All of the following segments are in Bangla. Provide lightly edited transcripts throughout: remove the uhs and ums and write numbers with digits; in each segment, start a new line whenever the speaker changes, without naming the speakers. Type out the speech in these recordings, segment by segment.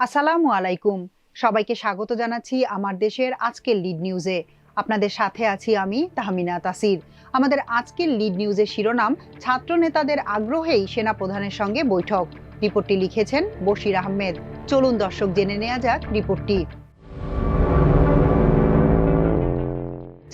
আসসালামু আলাইকুম। সবাইকে স্বাগত জানাচ্ছি আমার দেশের আজকের লিড নিউজে। আপনাদের সাথে আছি আমি তাহমিনা তাসির। আমাদের আজকের লিড নিউজের শিরোনাম, ছাত্র নেতাদের আগ্রহেই সেনা প্রধানের সঙ্গে বৈঠক। রিপোর্টটি লিখেছেন বশির আহমেদ। চলুন দর্শক জেনে নেওয়া যাক রিপোর্টটি।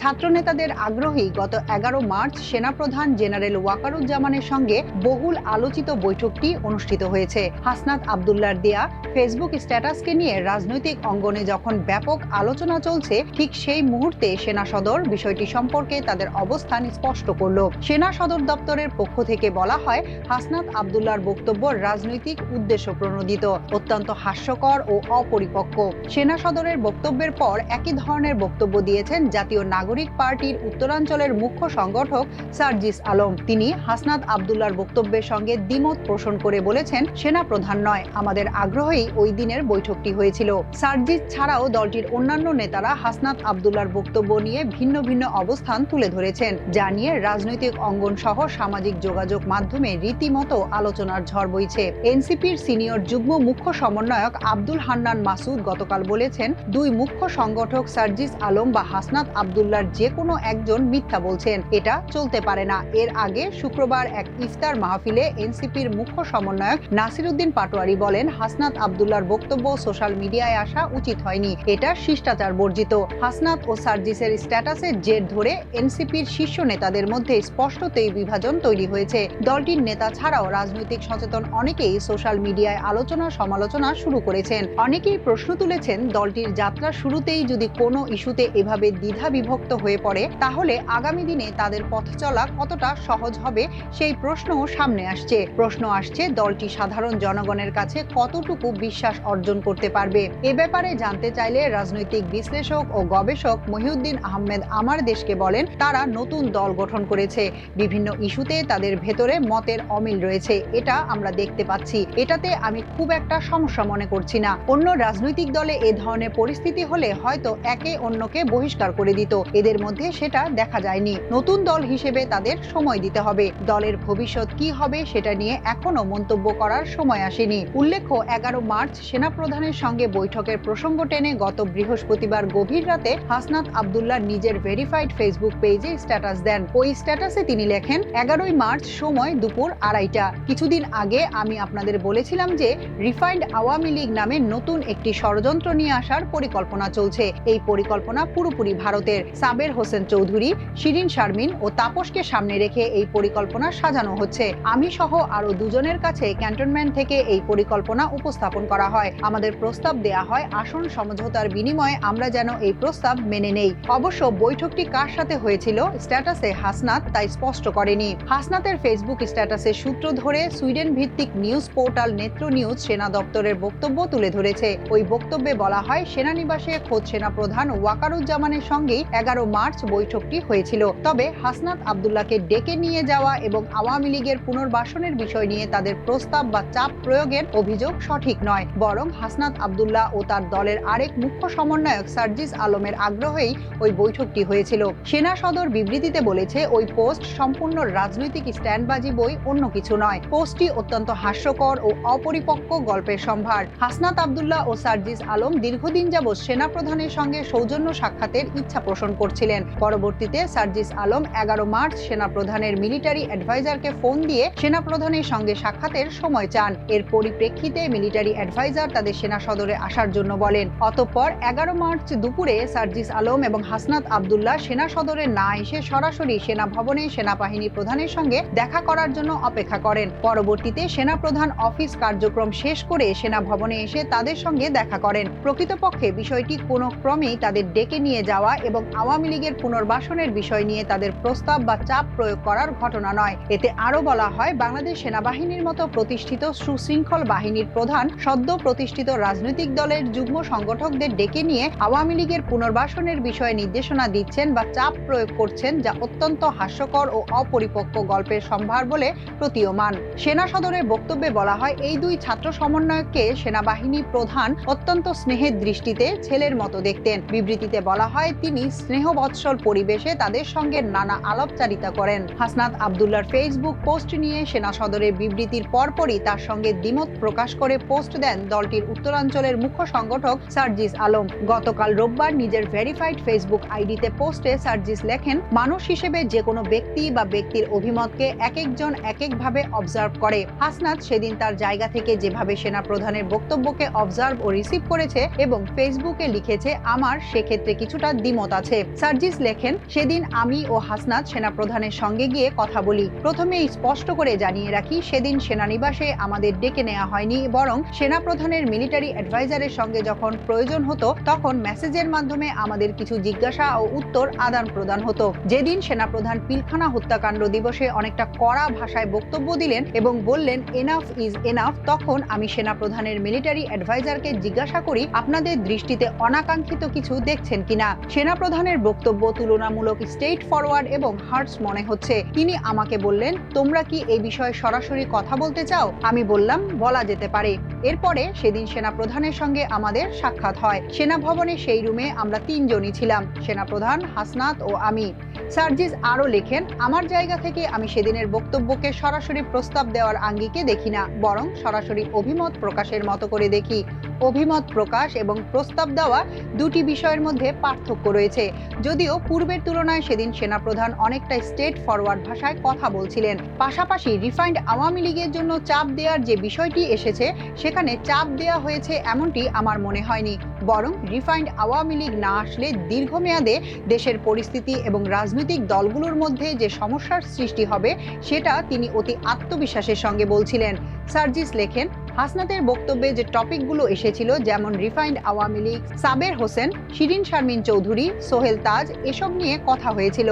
ছাত্র নেতাদের আগ্রহী গত 11 মার্চ সেনাপ্রধান জেনারেল ওয়াকারুজ্জামানের সঙ্গে বহুল আলোচিত বৈঠকটি অনুষ্ঠিত হয়েছে। হাসনাত আবদুল্লাহর দেয়া ফেসবুক স্ট্যাটাসকে নিয়ে রাজনৈতিক অঙ্গনে যখন ব্যাপক আলোচনা চলছে, ঠিক সেই মুহূর্তে সেনা সদর বিষয়টি সম্পর্কে তাদের অবস্থান স্পষ্ট করল। সেনা সদর দপ্তরের পক্ষ থেকে বলা হয়, হাসনাত আবদুল্লাহর বক্তব্য রাজনৈতিক উদ্দেশ্য প্রণোদিত, অত্যন্ত হাস্যকর ও অপরিপক্ক। সেনা সদরের বক্তব্যের পর একই ধরনের বক্তব্য দিয়েছেন জাতীয় নাগরিক পার্টির উত্তরাঞ্চলের মুখ্য সংগঠক সার্জিস আলম। তিনি হাসনাত আবদুল্লাহর বক্তব্যের সঙ্গে দ্বিমত পোষণ করে বলেছেন, সেনা প্রধান নয়, আমাদের আগ্রহেই ওই দিনের বৈঠকটি হয়েছিল। সার্জিস ছাড়াও দলটির অন্যান্য নেতারা হাসনাত আবদুল্লাহর বক্তব্য নিয়ে ভিন্ন ভিন্ন অবস্থান তুলে ধরেছেন, যা নিয়ে রাজনৈতিক অঙ্গন সহ সামাজিক যোগাযোগ মাধ্যমে রীতিমতো আলোচনার ঝড় বইছে। এনসিপির সিনিয়র যুগ্ম মুখ্য সমন্বয়ক আব্দুল হান্নান মাসুদ গতকাল বলেছেন, দুই মুখ্য সংগঠক সার্জিস আলম বা হাসনাত আবদুল্লাহর যে কোনো একজন মিথ্যা বলছেন, এটা চলতে পারে না। এর আগে শুক্রবার এক ইফতার মাহফিলে এনসিপির মুখ্য সমন্বয়ক নাসিরউদ্দিন পাটোয়ারি বলেন, হাসনাত আবদুল্লাহর বক্তব্য সোশ্যাল মিডিয়ায় আসা উচিত হয়নি, এটা শিষ্টাচার বর্জিত। হাসনাত ও সার্জিসের স্ট্যাটাসের জের ধরে এনসিপির শীর্ষ নেতাদের মধ্যে স্পষ্টতই বিভাজন তৈরি হয়েছে। দলটির নেতা ছাড়াও রাজনৈতিক সচেতন অনেকেই সোশ্যাল মিডিয়ায় আলোচনা সমালোচনা শুরু করেছেন। অনেকেই প্রশ্ন তুলেছেন, দলটির যাত্রা শুরুতেই যদি কোনো ইস্যুতে এভাবে দ্বিধা বিভক্ত হয়ে পড়ে, তাহলে আগামী দিনে তাদের পথ চলা কতটা সহজ হবে, সেই প্রশ্নও সামনে আসছে। প্রশ্ন আসছে, দলটি সাধারণ জনগণের কাছে কতটুকু বিশ্বাস অর্জন করতে পারবে। এ ব্যাপারে জানতে চাইলে রাজনৈতিক বিশ্লেষক ও গবেষক মহিউদ্দিন আহমেদ আমার দেশকে বলেন, তারা নতুন দল গঠন করেছে, বিভিন্ন ইস্যুতে তাদের ভেতরে মতের অমিল রয়েছে, এটা আমরা দেখতে পাচ্ছি। এটাতে আমি খুব একটা সমস্যা মনে করছি না। অন্য রাজনৈতিক দলে এ ধরনের পরিস্থিতি হলে হয়তো একে অন্যকে বহিষ্কার করে দিত, এদের মধ্যে সেটা দেখা যায়নি। নতুন দল হিসেবে তাদের সময় দিতে হবে। দলের ভবিষ্যৎ কি হবে সেটা নিয়ে এখনো মন্তব্য করার সময় আসেনি। উল্লেখ্য, 11 মার্চ সেনাপ্রধানের সঙ্গে বৈঠকের প্রসঙ্গ টেনে গত বৃহস্পতিবার গভীর রাতে হাসনাত আবদুল্লাহ নিজের ভেরিফাইড ফেসবুক পেজে স্ট্যাটাস দেন। ওই স্ট্যাটাসে তিনি লেখেন, 11 মার্চ সময় দুপুর 2:30টা। কিছুদিন আগে আমি আপনাদের বলেছিলাম যে রিফাইন্ড আওয়ামী লীগ নামে নতুন একটি ষড়যন্ত্র নিয়ে আসার পরিকল্পনা চলছে। এই পরিকল্পনা পুরোপুরি ভারতের। সাবের হোসেন চৌধুরী, শিরিন শারমিন ও তাপসকে সামনে রেখে এই পরিকল্পনা সাজানো হচ্ছে। আমি সহ আরো দুজনের কাছে ক্যান্টনমেন্ট থেকে এই পরিকল্পনা উপস্থাপন করা হয়। আমাদের প্রস্তাব দেয়া হয়, আসন সমঝোতার বিনিময়ে আমরা যেন এই প্রস্তাব মেনে নেই। অবশ্য বৈঠকটি কার সাথে হয়েছিল স্ট্যাটাসে হাসনাত তাই স্পষ্ট করেনি। হাসনাতের ফেসবুক স্ট্যাটাসের সূত্র ধরে সুইডেন ভিত্তিক নিউজ পোর্টাল নেত্র নিউজ সেনা দপ্তরের বক্তব্য তুলে ধরেছে। ওই বক্তব্যে বলা হয়, সেনানিবাসে খোদ সেনাপ্রধান ওয়াকারুজ্জামানের সঙ্গেই 11 মার্চ বৈঠকটি হয়েছিল। তবে হাসনাত আবদুল্লাহকে ডেকে নিয়ে যাওয়া এবং আওয়ামী লীগের পুনর্বাসনের বিষয় নিয়ে তাদের প্রস্তাব বা চাপ প্রয়োগের অভিযোগ সঠিক নয়, বরং হাসনাত আবদুল্লাহ ও তার দলের আরেক মুখ্য সমন্বয়ক সার্জিস আলমের আগ্রহেই ওই বৈঠকটি হয়েছিল। সেনা সদর বিবৃতিতে বলেছে, ওই পোস্ট সম্পূর্ণ রাজনৈতিক স্ট্যান্ডবাজি বই, অন্য কিছু নয়। পোস্টটি অত্যন্ত হাস্যকর ও অপরিপক্ক গল্পের সম্ভার। হাসনাত আবদুল্লাহ ও সার্জিস আলম দীর্ঘদিন যাবৎ সেনাপ্রধানের সঙ্গে সৌজন্য সাক্ষাতের ইচ্ছা পোষণ করছিলেন। পরবর্তীতে সার্জিস আলম 11 মার্চ সেনাপ্রধানের মিলিটারি অ্যাডভাইজারকে ফোন দিয়ে সেনাপ্রধানের সঙ্গে সাক্ষাতের সময় চান। এর পরিপ্রেক্ষিতে মিলিটারি অ্যাডভাইজার তাদের সেনা সদরে আসার জন্য বলেন। অতঃপর 11 মার্চ দুপুরে সার্জিস আলম এবং হাসনাত আবদুল্লাহ সেনা সদরে না এসে সরাসরি সেনা ভবনে সেনাবাহিনী প্রধানের সঙ্গে দেখা করার জন্য অপেক্ষা করেন। পরবর্তীতে সেনাপ্রধান অফিস কার্যক্রম শেষ করে সেনা ভবনে এসে তাদের সঙ্গে দেখা করেন। প্রকৃতপক্ষে বিষয়টি কোনো ক্রমেই তাদের ডেকে নিয়ে যাওয়া এবং আওয়ামী লীগের পুনর্বাসনের বিষয় নিয়ে তাদের প্রস্তাব বা চাপ প্রয়োগ করার ঘটনা নয়। এতে আরো বলা হয়, বাংলাদেশ সেনাবাহিনীর মতো প্রতিষ্ঠিত সুশৃঙ্খল বাহিনীর প্রধান সদ্য প্রতিষ্ঠিত রাজনৈতিক দলের যুগ্ম সংগঠকদের ডেকে নিয়ে আওয়ামী লীগের পুনর্বাসনের বিষয়ে নির্দেশনা দিচ্ছেন বা চাপ প্রয়োগ করছেন, যা অত্যন্ত হাস্যকর ও অপরিপক্ক গল্পের সম্ভার বলে প্রতীয়মান। সেনা সদরের বক্তব্যে বলা হয়, এই দুই ছাত্র সমন্বয়ককে সেনাবাহিনী প্রধান অত্যন্ত স্নেহের দৃষ্টিতে ছেলের মতো দেখতেন। বিবৃতিতে বলা হয়, তিনি স্নেহ স্নেহবৎসল পরিবেশে তাদের সঙ্গে নানা আলাপচারিতা করেন। হাসনাত আব্দুল্লাহর ফেসবুক পোস্ট নিয়ে সেনা সদরের বিবৃতির পরপরই তার সঙ্গে দ্বিমত প্রকাশ করে পোস্ট দেন দলটির উত্তরাঞ্চলের মুখ্য সংগঠক সার্জিস আলম। গতকাল রোববার নিজের ভেরিফাইড ফেসবুক আইডিতে পোস্টে সার্জিস লেখেন, মানুষ হিসেবে যে কোনো ব্যক্তি বা ব্যক্তির অভিমতকে এক একজন এক একভাবে অবজার্ভ করে। হাসনাত সেদিন তার জায়গা থেকে যেভাবে সেনা প্রধানের বক্তব্যকে অবজার্ভ ও রিসিভ করেছে এবং ফেসবুকে লিখেছে, আমার সেক্ষেত্রে কিছুটা দ্বিমত আছে। সার্জিস লেখেন, সেদিন আমি ও হাসনাত সেনা প্রধানের সঙ্গে গিয়ে কথা বলি। প্রথমেই স্পষ্ট করে জানিয়ে রাখি, সেদিন সেনানিবাসে আমাদের ডেকে নেওয়া হয়নি, বরং সেনা প্রধানের মিলিটারি অ্যাডভাইজারের সঙ্গে যখন প্রয়োজন হতো তখন মেসেজের মাধ্যমে আমাদের কিছু জিজ্ঞাসা ও উত্তর আদান প্রদান হতো। যেদিন সেনাপ্রধান পিলখানা হত্যাকাণ্ড দিবসে অনেকটা কড়া ভাষায় বক্তব্য দিলেন এবং বললেন এনাফ ইজ এনাফ, তখন আমি সেনাপ্রধানের মিলিটারি অ্যাডভাইজারকে জিজ্ঞাসা করি, আপনাদের দৃষ্টিতে অনাকাঙ্ক্ষিত কিছু দেখছেন কিনা। সেনাপ্রধানের বক্তব্য তুলনামূলক স্ট্রেইট ফরওয়ার্ড এবং হার্টস মনে হচ্ছে। তিনি আমাকে বললেন, তোমরা কি এই বিষয়ে সরাসরি কথা বলতে চাও? আমি বললাম, বলা যেতে পারে। এরপরে সেদিন সেনাপ্রধানের সঙ্গে আমাদের সাক্ষাৎ হয়। সেনা ভবনে সেই রুমে আমরা তিনজনই ছিলাম, সেনাপ্রধান, হাসনাত ও আমি। সার্জিস আরো লেখেন, আমার জায়গা থেকে আমি সেদিনের বক্তব্যকে সরাসরি প্রস্তাব দেওয়ার আঙ্গিকে দেখি না, বরং সরাসরি অভিমত প্রকাশের মতো করে দেখি। অভিমত প্রকাশ এবং প্রস্তাব দেওয়া দুটি বিষয়ের মধ্যে পার্থক্য রয়েছে। যদিও পূর্বের তুলনায় সেদিন সেনাপ্রধান অনেকটা স্ট্রেট ফরওয়ার্ড ভাষায় কথা বলছিলেন। পাশাপাশি রিফাইন্ড আওয়ামী লীগের জন্য চাপ দেওয়ার যে বিষয়টি এসেছে, সেখানে চাপ দেওয়া হয়েছে এমনটি আমার মনে হয়নি, বরং রিফাইন্ড আওয়ামী লীগ না আসলে দীর্ঘমেয়াদে দেশের পরিস্থিতি এবং রাজনৈতিক দলগুলোর মধ্যে যে সমস্যার সৃষ্টি হবে সেটা তিনি অতি আত্মবিশ্বাসের সঙ্গে বলছিলেন। সার্জিস লেখেন, হাসনাতের বক্তব্যে যে টপিকগুলো এসেছিল, যেমন রিফাইন্ড আওয়ামী লীগ, সাবের হোসেন, শিরিন শারমিন চৌধুরী, সোহেল তাজ, এসব নিয়ে কথা হয়েছিল।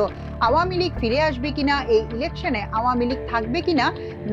আওয়ামী লীগ ফিরে আসবে কিনা, এই ইলেকশনে আওয়ামী লীগ থাকবে কিনা,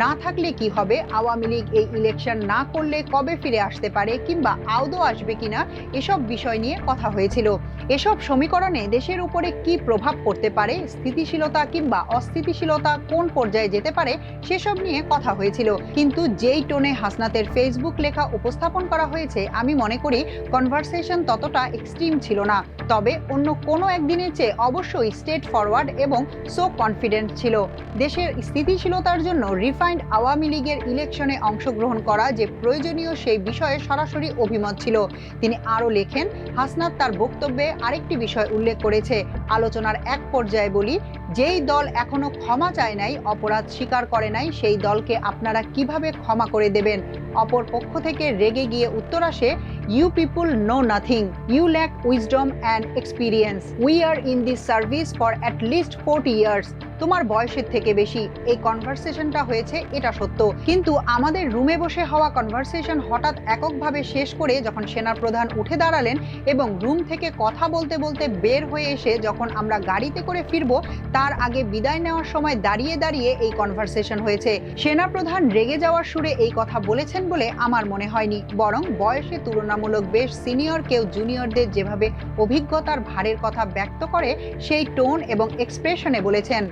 না থাকলে কি হবে, আওয়ামী লীগ এই ইলেকশন না করলে কবে ফিরে আসতে পারে কিংবা আদৌ আসবে কিনা, এসব বিষয় নিয়ে কথা হয়েছিল। এসব সমীকরণে দেশের উপরে কি প্রভাব পড়তে পারে, স্থিতিশীলতা কিংবা অস্থিতিশীলতা কোন পর্যায়ে যেতে পারে, সেসব নিয়ে কথা হয়েছিল। কিন্তু যেই টোনে হাসনাতের ফেসবুক লেখা উপস্থাপন করা হয়েছে, আমি মনে করি কনভারসেশন ততটা এক্সট্রিম ছিল না। তবে অন্য কোনো একদিনের চেয়ে অবশ্যই স্ট্রেট ফরওয়ার্ড এবং সো কনফিডেন্ট ছিল। দেশের স্থিতিশীলতার জন্য রিফাইন্ড আওয়ামী লীগের ইলেকশনে অংশগ্রহণ করা যে প্রয়োজনীয় সেই বিষয়ে সরাসরি অভিমত ছিল। তিনি আরও লেখেন, হাসনাত তার বক্তব্যে আরেকটি বিষয় উল্লেখ করেছে। আলোচনার এক পর্যায়ে বলি, যেই দল এখনো ক্ষমা চায় নাই, অপরাধ স্বীকার করে নাই, সেই দলকে আপনারা কিভাবে ক্ষমা করে দেবেন? অপর পক্ষ থেকে রেগে গিয়ে উত্তর আসে, you people know nothing, you lack wisdom and experience, we are in this service for at least 40 years. তোমার বয়সের থেকে বেশি। এই কনভারসেশনটা হয়েছে, এটা সত্য, কিন্তু আমাদের রুমে বসে হওয়া কনভারসেশন হঠাৎ এককভাবে শেষ করে যখন সেনাপ্রধান উঠে দাঁড়ালেন এবং রুম থেকে কথা বলতে বলতে বের হয়ে এসে যখন আমরা গাড়িতে করে ফিরবো, তার আগে বিদায় নেওয়ার সময় দাঁড়িয়ে দাঁড়িয়ে এই কনভারসেশন হয়েছে। সেনাপ্রধান রেগে যাওয়ার সুরে এই কথা বলেছেন বলে আমার মনে হয়নি, বরং বয়সে তুলনামূলক বেশ সিনিয়র কেউ জুনিয়রদের যেভাবে অভিজ্ঞতার ভারের কথা ব্যক্ত করে, সেই টোন এবং এক্সপ্রেশনে বলেছেন।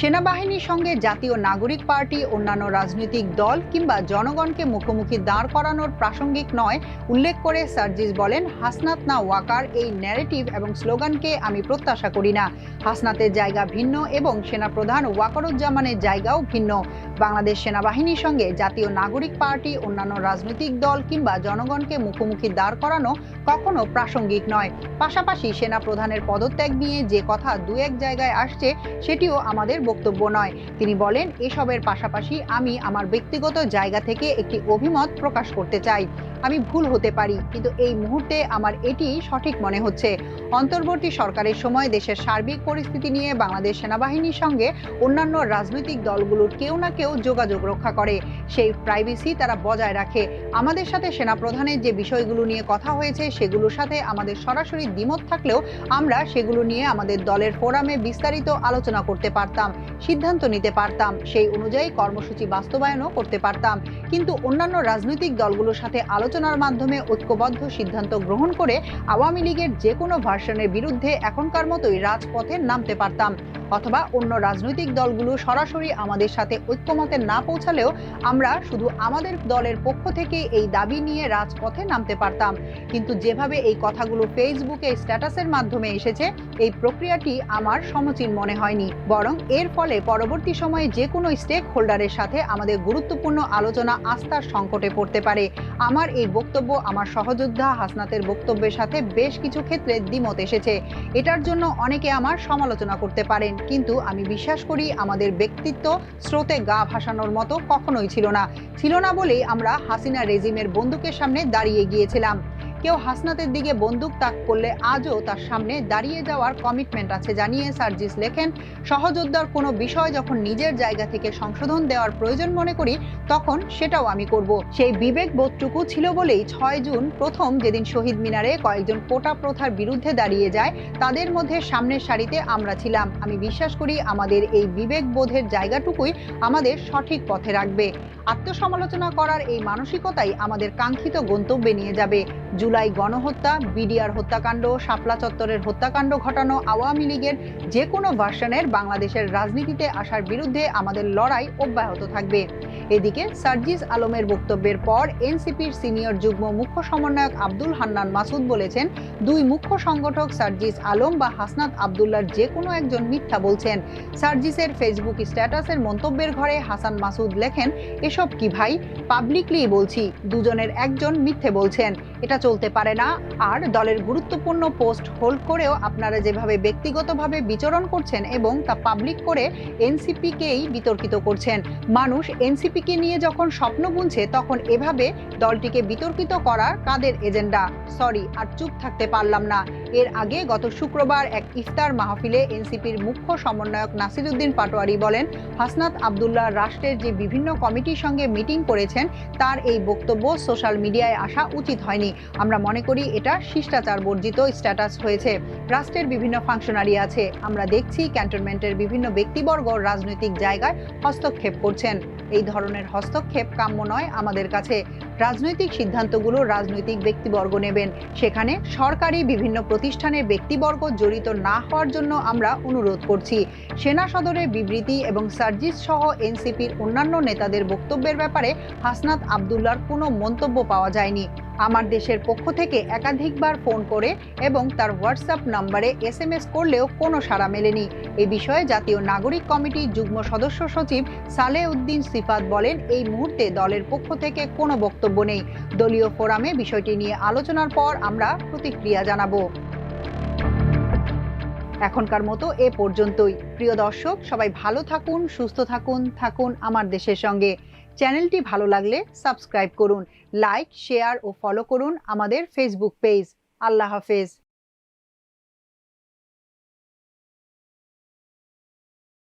সেনাবাহিনীর সঙ্গে জাতীয় নাগরিক পার্টি, অন্যান্য রাজনৈতিক দল কিংবা জনগণকে মুখোমুখি দাঁড় করানোর প্রাসঙ্গিক নয় উল্লেখ করে সার্জিস বলেন, হাসনাত না ওয়াকার এই ন্যারেটিভ এবং স্লোগানকে আমি প্রত্যাশা করি না। হাসনাতের জায়গা ভিন্ন এবং সেনাপ্রধান ওয়াকারুজ্জামানের জায়গাও ভিন্ন। বাংলাদেশ সেনাবাহিনীর সঙ্গে জাতীয় নাগরিক পার্টি, অন্যান্য রাজনৈতিক দল কিংবা জনগণকে মুখোমুখি দাঁড় করানো কখনো প্রাসঙ্গিক নয়। পাশাপাশি সেনাপ্রধানের পদত্যাগ নিয়ে যে কথা দু এক জায়গায় আসছে, সেটিও আমাদের বক্তব্য নয়। তিনি বলেন, এসবের পাশাপাশি আমি আমার ব্যক্তিগত জায়গা থেকে একটি অভিমত প্রকাশ করতে চাই। আমি ভুল হতে পারি, কিন্তু এই মুহূর্তে আমার এটি সঠিক মনে হচ্ছে। অন্তর্বর্তী সরকারের সময় দেশের সার্বিক পরিস্থিতি নিয়ে বাংলাদেশ সেনাবাহিনীর সঙ্গে অন্যান্য রাজনৈতিক দলগুলোর কেউ না কেউ যোগাযোগ রক্ষা করে, সেই প্রাইভেসি তারা বজায় রাখে। আমাদের সাথে সেনাপ্রধানের যে বিষয়গুলো নিয়ে কথা হয়েছে, সেগুলোর সাথে আমাদের সরাসরি দ্বিমত থাকলেও আমরা সেগুলো নিয়ে আমাদের দলের ফোরামে বিস্তারিত আলোচনা করতে পারতাম, সিদ্ধান্ত নিতে পারতাম, সেই অনুযায়ী কর্মসূচি বাস্তবায়নও করতে পারতাম। কিন্তু অন্যান্য রাজনৈতিক দলগুলোর সাথে আলোচনার মাধ্যমে ঐক্যবদ্ধ সিদ্ধান্ত গ্রহণ করে আওয়ামী লীগের যে কোনো ভার্সনের বিরুদ্ধে এখনকার মতোই রাজপথে নামতে পারতাম। অথবা অন্য রাজনৈতিক দলগুলো সরাসরি আমাদের সাথে ঐক্যমতে না পৌঁছালেও আমরা শুধু আমাদের দলের পক্ষ থেকে এই দাবি নিয়ে রাজপথে নামতে পারতাম। কিন্তু যেভাবে এই কথাগুলো ফেসবুকে স্ট্যাটাসের মাধ্যমে এসেছে, এই প্রক্রিয়াটি আমার সমীচীন মনে হয়নি। বরং এর ফলে পরবর্তী সময়ে যে কোনো স্টেক হোল্ডারের সাথে আমাদের গুরুত্বপূর্ণ আলোচনা আস্থার সংকটে পড়তে পারে। আমার এই বক্তব্য আমার সহযোদ্ধা হাসনাতের বক্তব্যের সাথে বেশ কিছু ক্ষেত্রে দ্বিমত এসেছে। এটার জন্য অনেকে আমার সমালোচনা করতে পারেন, কিন্তু আমি বিশ্বাস করি আমাদের ব্যক্তিত্ব স্রোতে গা ভাসানোর মতো কখনোই ছিল না বলেই আমরা হাসিনা রেজিমের বন্দুকের সামনে দাঁড়িয়ে গিয়েছিলাম। কেউ হাসনাতের দিকে বন্দুক তাক করলে আজও তার সামনে দাঁড়িয়ে যাওয়ার কমিটমেন্ট আছে জানিয়ে সার্জিস লেখেন, সহযোদ্ধার কোনো বিষয় যখন নিজের জায়গা থেকে সংশোধন দেওয়ার প্রয়োজন মনে করি তখন সেটাও আমি করব। সেই বিবেক বোধটুকু ছিল বলেই 6 জুন প্রথম যেদিন শহীদ মিনারে কয়েকজন কোটা প্রথার বিরুদ্ধে দাঁড়িয়ে যায়, তাদের মধ্যে সামনের সারিতে আমরা ছিলাম। আমি বিশ্বাস করি আমাদের এই বিবেক বোধের জায়গাটুকুই আমাদের সঠিক পথে রাখবে। আত্মসমালোচনা করার এই মানসিকতাই আমাদের কাঙ্ক্ষিত গন্তব্যে নিয়ে যাবে। জুলাই গণহত্যা, বিডিআর হত্যাকাণ্ড, শাপলা চত্বরের হত্যাকাণ্ড ঘটানো আওয়ামী লীগের যে কোনো ভার্সনের বাংলাদেশের রাজনীতিতে আসার বিরুদ্ধে আমাদের লড়াই অব্যাহত থাকবে। এদিকে সার্জিস আলমের বক্তব্যের পর এনসিপির সিনিয়র যুগ্ম মুখ্য সমন্বয়ক আব্দুল হান্নান মাসুদ বলেছেন, দুই মুখ্য সংগঠক সার্জিস আলম বা হাসনাত আব্দুল্লাহর যে কোনো একজন মিথ্যা বলছেন। সার্জিসের ফেসবুক স্ট্যাটাসের মন্তব্যের ঘরে হাসান মাসুদ লেখেন, এসব কি ভাই, পাবলিকলি বলছি দুজনের একজন মিথ্যে বলছেন, এটা চলতে পারে না। আর দলের গুরুত্বপূর্ণ পোস্ট হোল্ড করেও আপনারা যেভাবে ব্যক্তিগতভাবে বিচরণ করছেন এবং তা পাবলিক করে এনসিপিকেই বিতর্কিত করছেন। মানুষ এনসিপিকে নিয়ে যখন স্বপ্ন বুনছে তখন এভাবে দলটিকে বিতর্কিত করার কাদের এজেন্ডা? সরি, আর চুপ থাকতে পারলাম না। এর আগে গত শুক্রবার এক ইফতার মাহফিলে এনসিপির মুখ্য সমন্বয়ক নাসিরউদ্দিন পাটোয়ারি বলেন, হাসনাত আব্দুল্লাহ রাষ্ট্রের যে বিভিন্ন কমিটির সঙ্গে মিটিং করেছেন তার এই বক্তব্য সোশ্যাল মিডিয়ায় আসা উচিত হয়নি। আমরা মনে করি এটা শিষ্টাচার বর্জিত স্ট্যাটাস হয়েছে। রাষ্ট্রের বিভিন্ন ফাংশনারি আছে, আমরা দেখছি ক্যান্টনমেন্টের বিভিন্ন ব্যক্তিবর্গ রাজনৈতিক জায়গায় হস্তক্ষেপ করছেন। এই ধরনের হস্তক্ষেপ কাম্য নয় আমাদের কাছে। রাজনৈতিক সিদ্ধান্তগুলো রাজনৈতিক ব্যক্তিবর্গ নেবেন, সেখানে সরকারি বিভিন্ন প্রতিষ্ঠানের ব্যক্তিবর্গ জড়িত না হওয়ার জন্য আমরা অনুরোধ করছি। সেনা সদরের বিবৃতি এবং সার্জিস সহ এনসিপির অন্যান্য নেতাদের বক্তব্যের ব্যাপারে হাসনাত আব্দুল্লাহর কোনো মন্তব্য পাওয়া যায়নি। আমার দেশের পক্ষ থেকে একাধিকবার ফোন করে এবং তার হোয়াটসঅ্যাপ নম্বরে SMS করলেও কোনো সাড়া মেলেনি। এই বিষয়ে জাতীয় নাগরিক কমিটির যুগ্ম সদস্য সচিব সালেহ উদ্দিন সিফাত বলেন, এই মুহূর্তে দলের পক্ষ থেকে কোনো বক্তব্য নেই। দলীয় ফোরামে বিষয়টি নিয়ে আলোচনার পর আমরা প্রতিক্রিয়া জানাবো। এখনকার মতো এ পর্যন্তই। প্রিয় দর্শক, সবাই ভালো থাকুন, সুস্থ থাকুন আমার দেশের সঙ্গে। চ্যানেলটি ভালো লাগলে সাবস্ক্রাইব করুন, লাইক, শেয়ার ও ফলো করুন আমাদের ফেসবুক পেজ। আল্লাহ হাফেজ।